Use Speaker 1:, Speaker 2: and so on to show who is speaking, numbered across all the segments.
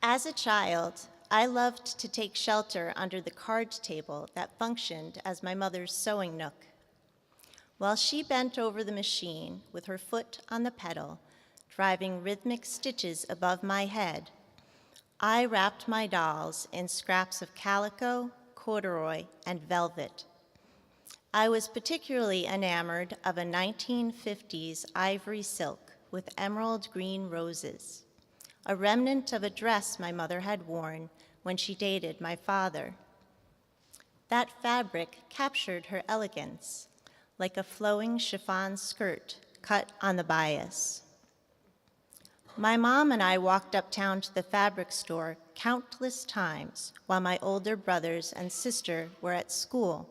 Speaker 1: As a child, I loved to take shelter under the card table that functioned as my mother's sewing nook. While she bent over the machine with her foot on the pedal, driving rhythmic stitches above my head, I wrapped my dolls in scraps of calico, corduroy, and velvet. I was particularly enamored of a 1950s ivory silk with emerald green roses, a remnant of a dress my mother had worn when she dated my father. That fabric captured her elegance, like a flowing chiffon skirt cut on the bias. My mom and I walked uptown to the fabric store countless times while my older brothers and sister were at school.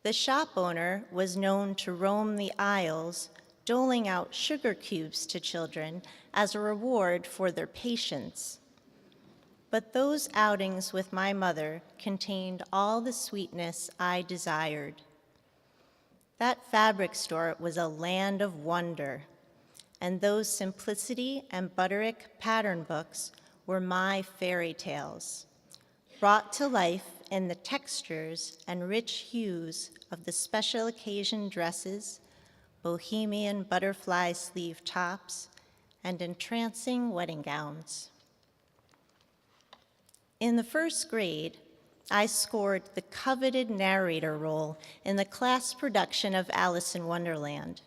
Speaker 1: The shop owner was known to roam the aisles, doling out sugar cubes to children as a reward for their patience. But those outings with my mother contained all the sweetness I desired. That fabric store was a land of wonder, and those simplicity and butterick pattern books were my fairy tales, brought to life in the textures and rich hues of the special occasion dresses, bohemian butterfly sleeve tops, and entrancing wedding gowns. In the first grade, I scored the coveted narrator role in the class production of Alice in Wonderland.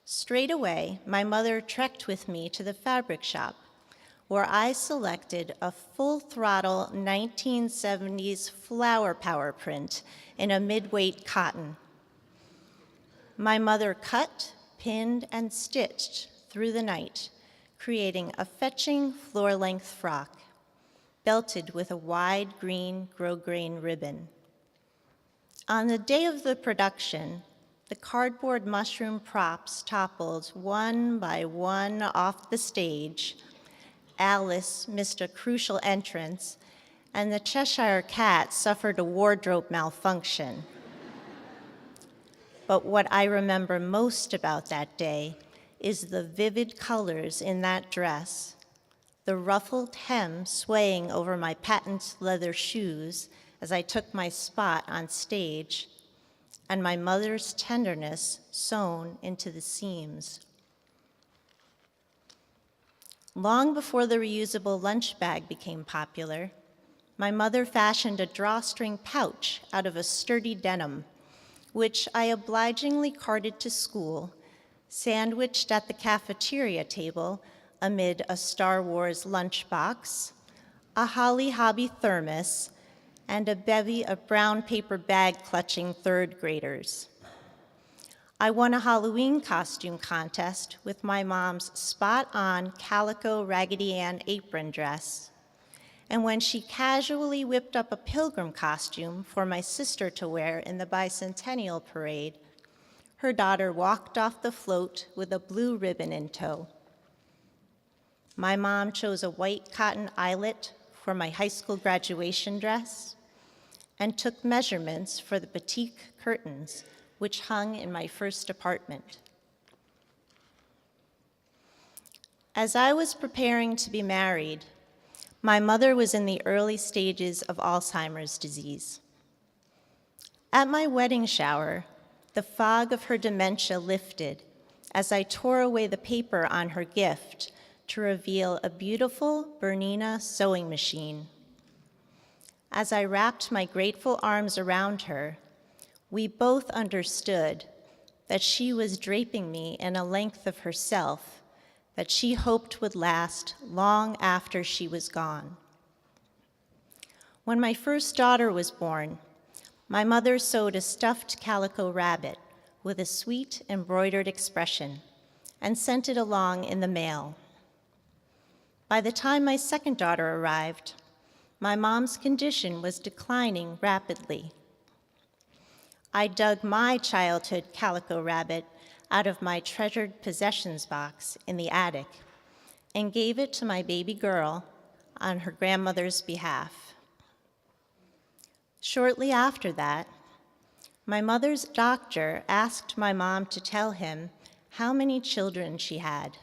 Speaker 1: Straight away, my mother trekked with me to the fabric shop, where I selected a full-throttle 1970s flower power print in a mid-weight cotton. My mother cut, pinned, and stitched through the night, creating a fetching floor-length frock, belted with a wide green grosgrain ribbon. On the day of the production, the cardboard mushroom props toppled one by one off the stage. Alice missed a crucial entrance, and the Cheshire Cat suffered a wardrobe malfunction. But what I remember most about that day is the vivid colors in that dress, the ruffled hem swaying over my patent leather shoes as I took my spot on stage, and my mother's tenderness sewn into the seams. Long before the reusable lunch bag became popular, my mother fashioned a drawstring pouch out of a sturdy denim, which I obligingly carted to school, sandwiched at the cafeteria table amid a Star Wars lunchbox, a Holly Hobby thermos, and a bevy of brown paper bag-clutching third graders. I won a Halloween costume contest with my mom's spot-on calico Raggedy Ann apron dress. And when she casually whipped up a pilgrim costume for my sister to wear in the bicentennial parade, her daughter walked off the float with a blue ribbon in tow. My mom chose a white cotton eyelet for my high school graduation dress and took measurements for the batik curtains, which hung in my first apartment. As I was preparing to be married, my mother was in the early stages of Alzheimer's disease. At my wedding shower, the fog of her dementia lifted as I tore away the paper on her gift to reveal a beautiful Bernina sewing machine. As I wrapped my grateful arms around her, we both understood that she was draping me in a length of herself that she hoped would last long after she was gone. When my first daughter was born, my mother sewed a stuffed calico rabbit with a sweet embroidered expression and sent it along in the mail. By the time my second daughter arrived, my mom's condition was declining rapidly. I dug my childhood calico rabbit out of my treasured possessions box in the attic and gave it to my baby girl on her grandmother's behalf. Shortly after that, my mother's doctor asked my mom to tell him how many children she had.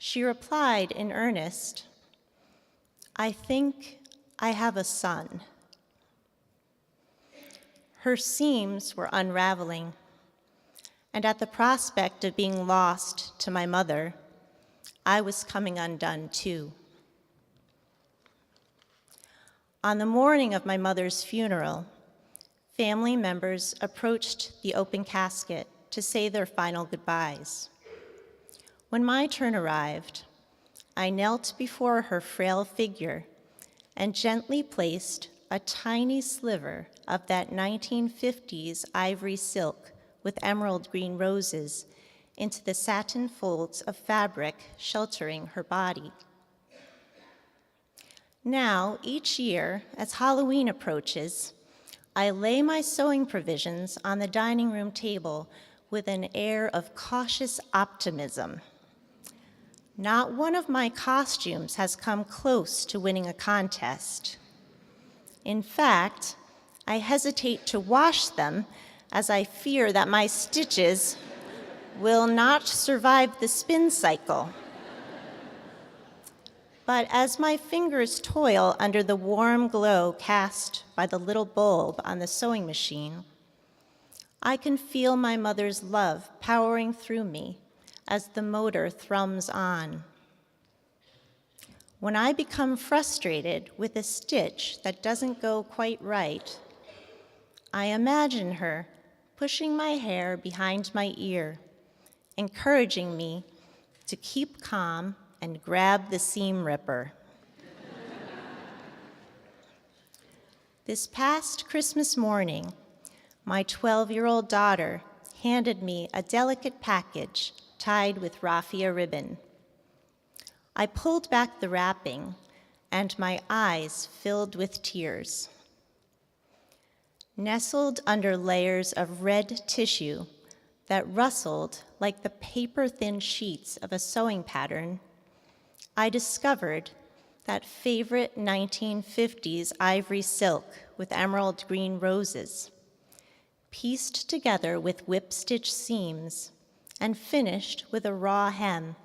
Speaker 1: She replied in earnest, "I think I have a son." Her seams were unraveling, and at the prospect of being lost to my mother, I was coming undone too. On the morning of my mother's funeral, family members approached the open casket to say their final goodbyes. When my turn arrived, I knelt before her frail figure and gently placed a tiny sliver of that 1950s ivory silk with emerald green roses into the satin folds of fabric sheltering her body. Now, each year, as Halloween approaches, I lay my sewing provisions on the dining room table with an air of cautious optimism. Not one of my costumes has come close to winning a contest. In fact, I hesitate to wash them as I fear that my stitches will not survive the spin cycle. But as my fingers toil under the warm glow cast by the little bulb on the sewing machine, I can feel my mother's love powering through me as the motor thrums on. When I become frustrated with a stitch that doesn't go quite right, I imagine her pushing my hair behind my ear, encouraging me to keep calm and grab the seam ripper. This past Christmas morning, my 12-year-old daughter handed me a delicate package tied with raffia ribbon. I pulled back the wrapping, and my eyes filled with tears. Nestled under layers of red tissue that rustled like the paper-thin sheets of a sewing pattern, I discovered that favorite 1950s ivory silk with emerald green roses, pieced together with whip-stitch seams and finished with a raw hem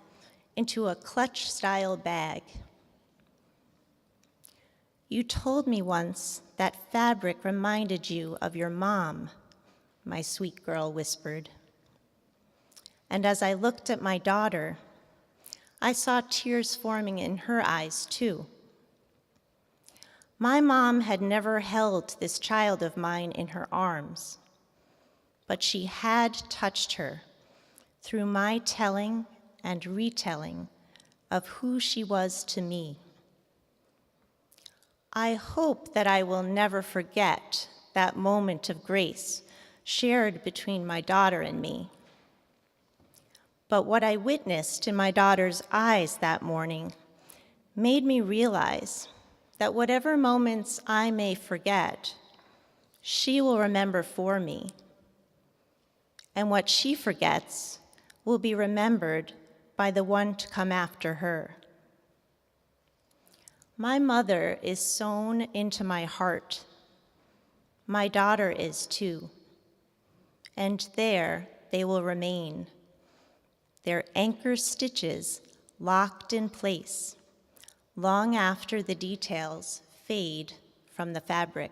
Speaker 1: into a clutch-style bag. "You told me once that fabric reminded you of your mom," my sweet girl whispered. And as I looked at my daughter, I saw tears forming in her eyes too. My mom had never held this child of mine in her arms, but she had touched her through my telling and retelling of who she was to me. I hope that I will never forget that moment of grace shared between my daughter and me. But what I witnessed in my daughter's eyes that morning made me realize that whatever moments I may forget, she will remember for me. And what she forgets will be remembered by the one to come after her. My mother is sewn into my heart. My daughter is too. And there they will remain, their anchor stitches locked in place, long after the details fade from the fabric.